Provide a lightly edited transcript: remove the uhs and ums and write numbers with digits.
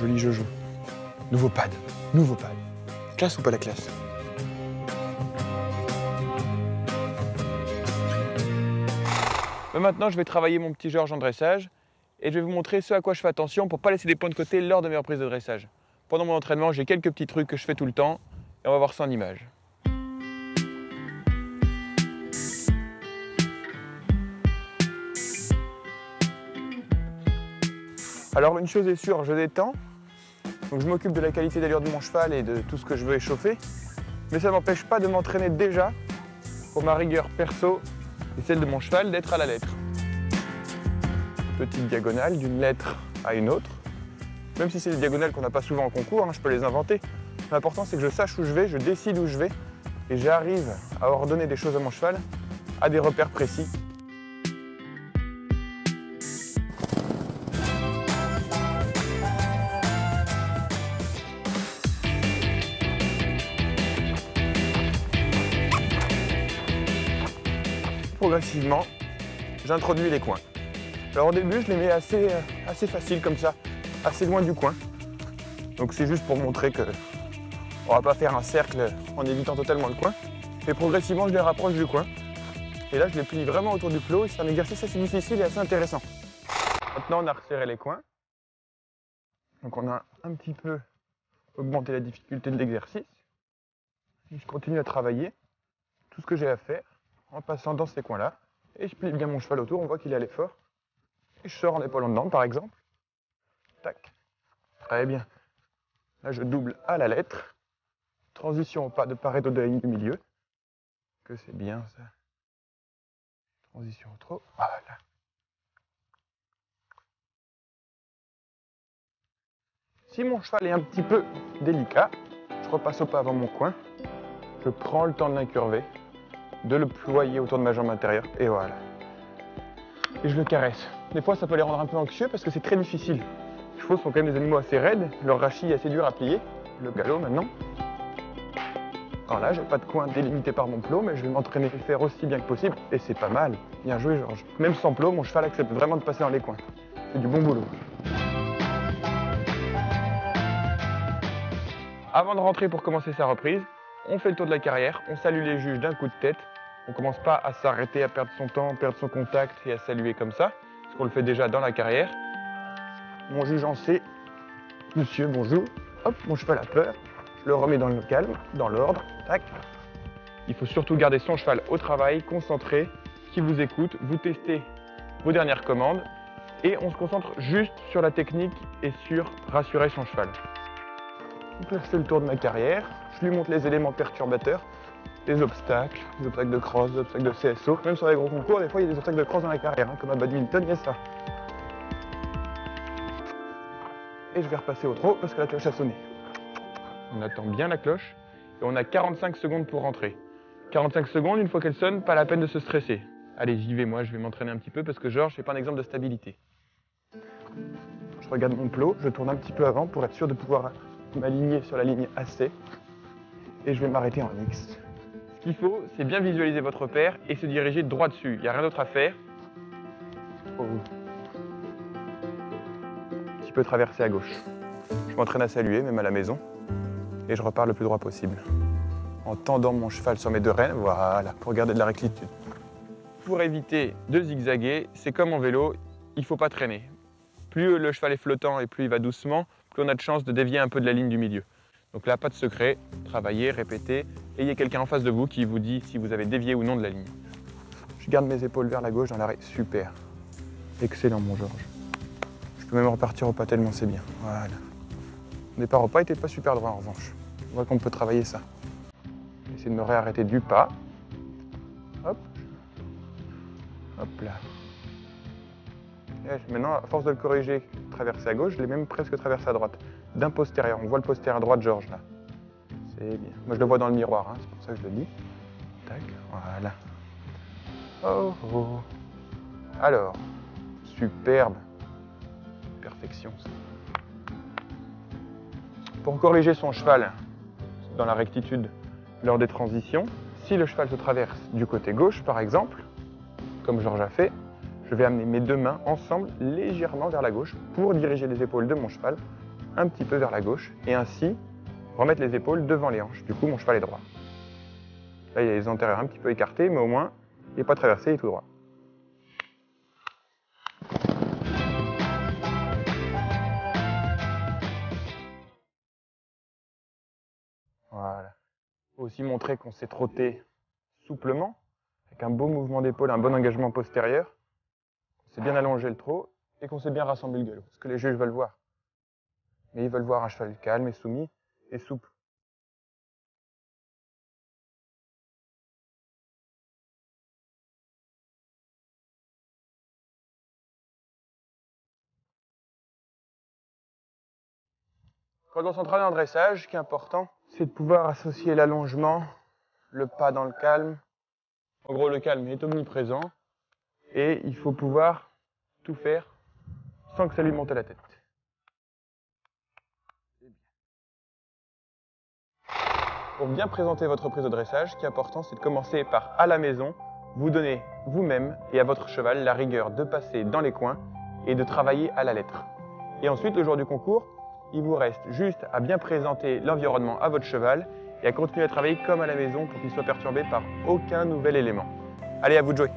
joli Jojo. Nouveau pad, nouveau pad. Classe ou pas la classe? Maintenant, je vais travailler mon petit Georges en dressage et je vais vous montrer ce à quoi je fais attention pour ne pas laisser des points de côté lors de mes reprises de dressage. Pendant mon entraînement, j'ai quelques petits trucs que je fais tout le temps et on va voir ça en images. Alors une chose est sûre, je détends, donc je m'occupe de la qualité d'allure de mon cheval et de tout ce que je veux échauffer, mais ça ne m'empêche pas de m'entraîner déjà pour ma rigueur perso et celle de mon cheval d'être à la lettre. Petite diagonale d'une lettre à une autre, même si c'est des diagonales qu'on n'a pas souvent en concours, je peux les inventer. L'important c'est que je sache où je vais, je décide où je vais et j'arrive à ordonner des choses à mon cheval à des repères précis. Progressivement, j'introduis les coins. Alors au début, je les mets assez facile comme ça, assez loin du coin. Donc c'est juste pour montrer que on va pas faire un cercle en évitant totalement le coin. Et progressivement, je les rapproche du coin. Et là, je les plie vraiment autour du plot. C'est un exercice assez difficile et assez intéressant. Maintenant, on a resserré les coins. Donc on a un petit peu augmenté la difficulté de l'exercice. Je continue à travailler tout ce que j'ai à faire en passant dans ces coins-là. Et je plie bien mon cheval autour, on voit qu'il est à l'effort. Et je sors en épaule en dedans, par exemple. Tac. Très bien. Là, je double à la lettre. Transition au pas de part et d'autre de la ligne du milieu. Que c'est bien, ça. Transition au trot. Voilà. Si mon cheval est un petit peu délicat, je repasse au pas avant mon coin. Je prends le temps de l'incurver, de le ployer autour de ma jambe intérieure, et voilà. Et je le caresse. Des fois, ça peut les rendre un peu anxieux parce que c'est très difficile. Les chevaux sont quand même des animaux assez raides, leur rachis est assez dur à plier. Le galop maintenant. Alors là, j'ai pas de coin délimité par mon plot, mais je vais m'entraîner à le faire aussi bien que possible, et c'est pas mal. Bien joué, Georges. Même sans plot, mon cheval accepte vraiment de passer dans les coins. C'est du bon boulot. Avant de rentrer pour commencer sa reprise, on fait le tour de la carrière, on salue les juges d'un coup de tête. On ne commence pas à s'arrêter, à perdre son temps, perdre son contact et à saluer comme ça, parce qu'on le fait déjà dans la carrière. Mon juge en sait, monsieur, bonjour, hop, mon cheval a peur, je le remets dans le calme, dans l'ordre, tac. Il faut surtout garder son cheval au travail, concentré, qui vous écoute, vous testez vos dernières commandes et on se concentre juste sur la technique et sur rassurer son cheval. Donc là, je fais le tour de ma carrière, je lui montre les éléments perturbateurs, les obstacles de cross, des obstacles de CSO. Même sur les gros concours, des fois, il y a des obstacles de cross dans la carrière, comme à badminton, il y a ça. Et je vais repasser au trot parce que la cloche a sonné. On attend bien la cloche et on a 45 secondes pour rentrer. 45 secondes, une fois qu'elle sonne, pas la peine de se stresser. Allez, j'y vais, moi, je vais m'entraîner un petit peu parce que Georges, c'est pas un exemple de stabilité. Je regarde mon plot, je tourne un petit peu avant pour être sûr de pouvoir m'aligner sur la ligne AC. Et je vais m'arrêter en X. Ce qu'il faut, c'est bien visualiser votre repère et se diriger droit dessus. Il n'y a rien d'autre à faire. Oh. Un petit peu traverser à gauche. Je m'entraîne à saluer, même à la maison. Et je repars le plus droit possible. En tendant mon cheval sur mes deux rênes, voilà, pour garder de la rectitude. Pour éviter de zigzaguer, c'est comme en vélo, il ne faut pas traîner. Plus le cheval est flottant et plus il va doucement, plus on a de chances de dévier un peu de la ligne du milieu. Donc là, pas de secret, travaillez, répétez, ayez quelqu'un en face de vous qui vous dit si vous avez dévié ou non de la ligne. Je garde mes épaules vers la gauche dans l'arrêt, super. Excellent mon Georges. Je peux même repartir au pas tellement c'est bien, voilà. Mon départ au pas n'était pas super droit en revanche. On voit qu'on peut travailler ça. J'essaie de me réarrêter du pas. Hop. Hop là. Et maintenant, à force de le corriger, traverser à gauche, je l'ai même presque traversé à droite. D'un postérieur, on voit le postérieur à droite de Georges là. C'est bien. Moi je le vois dans le miroir, c'est pour ça que je le dis. Tac, voilà. Oh oh. Alors, superbe. Perfection ça. Pour corriger son cheval dans la rectitude lors des transitions, si le cheval se traverse du côté gauche par exemple, comme Georges a fait, je vais amener mes deux mains ensemble légèrement vers la gauche pour diriger les épaules de mon cheval un petit peu vers la gauche et ainsi remettre les épaules devant les hanches. Du coup, mon cheval est droit. Là, il y a les antérieurs un petit peu écartés, mais au moins, il n'est pas traversé, il est tout droit. Voilà. Il faut aussi montrer qu'on sait trotter souplement, avec un beau mouvement d'épaule, un bon engagement postérieur, qu'on sait bien allonger le trot et qu'on sait bien rassembler le gueulot. Ce que les juges veulent voir. Mais ils veulent voir un cheval calme et soumis et souple. Quand on s'entraîne en dressage, ce qui est important, c'est de pouvoir associer l'allongement, le pas dans le calme. En gros, le calme est omniprésent et il faut pouvoir tout faire sans que ça lui monte à la tête. Pour bien présenter votre prise de dressage, ce qui est important, c'est de commencer par, à la maison, vous donner vous-même et à votre cheval la rigueur de passer dans les coins et de travailler à la lettre. Et ensuite, le jour du concours, il vous reste juste à bien présenter l'environnement à votre cheval et à continuer à travailler comme à la maison pour qu'il soit perturbé par aucun nouvel élément. Allez, à vous de jouer!